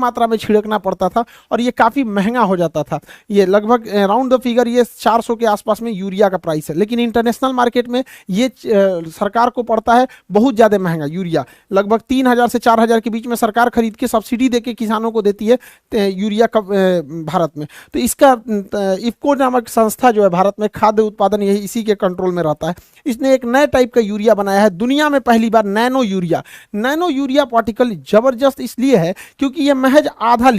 मात्रा में छिड़कना पड़ता था और ये काफ़ी महंगा हो जाता था। ये लगभग राउंड द फिगर ये 400 के आसपास में यूरिया का प्राइस है, लेकिन इंटरनेशनल मार्केट में ये सरकार को पड़ता है बहुत ज़्यादा महंगा यूरिया। लगभग 3000 से 4000 के बीच में सरकार खरीद के सब्सिडी देके किसानों को देती है यूरिया का भारत में। तो इसका इफको नामक संस्था जो है भारत में खाद्य उत्पादन यही इसी के कंट्रोल में रहता है। इसने एक नए टाइप का यूरिया बनाया है, दुनिया में पहली बार nano urea. Nano urea particle जबरदस्त इसलिए है क्योंकि यह महज आधा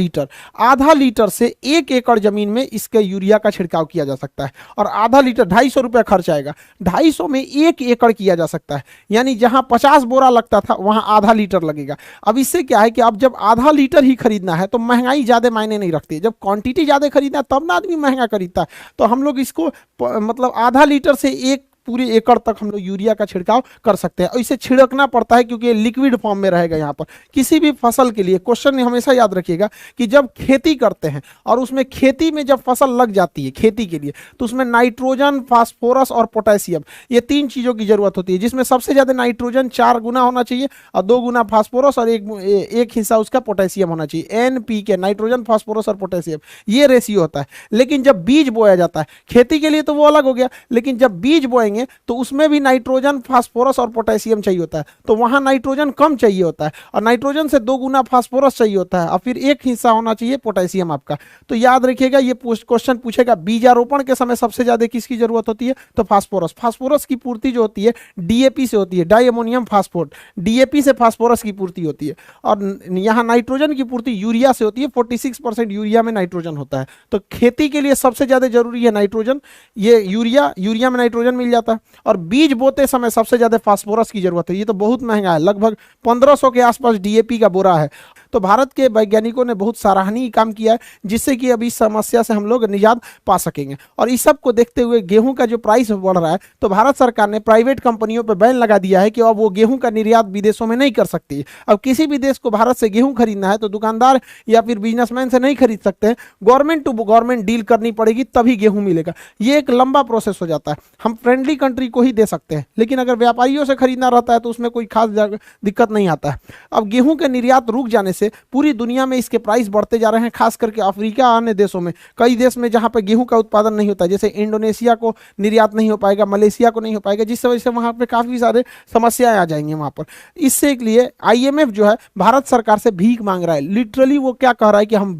लीटर से 1 एकड़ जमीन में इसके यूरिया का छिड़काव किया जा सकता है। और आधा लीटर 250 रुपया खर्च आएगा, 250 में 1 एकड़ किया जा सकता है। यानी जहां 50 बोरा लगता था वहां आधा लीटर लगेगा। अब इससे क्या है कि अब जब आधा लीटर ही खरीदना है तो महंगाई ज्यादा मायने नहीं रखती। जब क्वांटिटी ज्यादा खरीदना है तब ना आदमी महंगा खरीदता है। तो हम लोग इसको मतलब आधा लीटर से 1 पूरे एकड़ तक हम लोग यूरिया का छिड़काव कर सकते हैं। और इसे छिड़कना पड़ता है क्योंकि ये लिक्विड फॉर्म में रहेगा। यहाँ पर किसी भी फसल के लिए क्वेश्चन हमेशा याद रखिएगा कि जब खेती करते हैं और उसमें खेती में जब फसल लग जाती है खेती के लिए, तो उसमें नाइट्रोजन, फास्फोरस और पोटेशियम, ये 3 चीज़ों की जरूरत होती है, जिसमें सबसे ज़्यादा नाइट्रोजन 4 गुना होना चाहिए और 2 गुना फास्फोरस और एक हिस्सा उसका पोटेशियम होना चाहिए। NPK, नाइट्रोजन, फास्फोरस और पोटेशियम, ये रेशियो होता है। लेकिन जब बीज बोया जाता है खेती के लिए तो वो अलग हो गया, लेकिन जब बीज बोएंगे तो उसमें भी नाइट्रोजन, फास्फोरस और पोटेशियम चाहिए होता है। तो वहां नाइट्रोजन कम चाहिए होता है और नाइट्रोजन से 2 गुना फास्फोरस चाहिए होता है और फिर 1 हिस्सा होना चाहिए पोटेशियम आपका। तो याद रखिएगा ये क्वेश्चन पूछेगा बीजारोपण के समय सबसे ज्यादा किसकी जरूरत होती है, तो फास्फोरस। फास्फोरस की पूर्ति जो होती है DAP से होती है, डाई अमोनियम फास्फोट। DAP से फास्फोरस की पूर्ति होती है और यहाँ नाइट्रोजन की पूर्ति यूरिया से होती है। 46% यूरिया में नाइट्रोजन होता है। तो खेती के लिए सबसे ज्यादा जरूरी है नाइट्रोजन, ये यूरिया में नाइट्रोजन मिल जाता है। और बीज बोते समय सबसे ज्यादा फास्फोरस की जरूरत है। ये तो बहुत महंगा है, लगभग 1500 के आसपास DAP का बोरा है। तो भारत के वैज्ञानिकों ने बहुत सराहनीय काम किया है, जिससे कि अभी इस समस्या से हम लोग निजात पा सकेंगे। और इस सब को देखते हुए गेहूं का जो प्राइस बढ़ रहा है, तो भारत सरकार ने प्राइवेट कंपनियों पर बैन लगा दिया है कि अब वो गेहूं का निर्यात विदेशों में नहीं कर सकती। अब किसी भी देश को भारत से गेहूं खरीदना है तो दुकानदार या फिर बिजनेसमैन से नहीं खरीद सकते हैं, गवर्नमेंट टू गवर्नमेंट डील करनी पड़ेगी तभी गेहूं मिलेगा। ये एक लंबा प्रोसेस हो जाता है। हम फ्रेंडली कंट्री को ही दे सकते हैं, लेकिन अगर व्यापारियों से खरीदना रहता है तो उसमें कोई खास दिक्कत नहीं आता है। अब गेहूं के निर्यात रुक जाने से पूरी दुनिया में इसके प्राइस बढ़ते जा रहे हैं, खास करके अफ्रीका अन्य देशों में। कई देश में जहां पर गेहूं का उत्पादन नहीं होता है, जैसे इंडोनेशिया को निर्यात नहीं हो पाएगा, मलेशिया को नहीं हो पाएगा, जिस वजह से वहां पे काफी सारे समस्याएं आ जाएंगी वहां पर। इससे के लिए IMF जो है भारत सरकार से भीख मांग रहा है। लिटरली वो क्या कह रहा है कि हम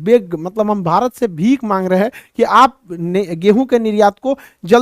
भारत से भीख मांग रहे हैं कि आप गेहूं के निर्यात को जल्द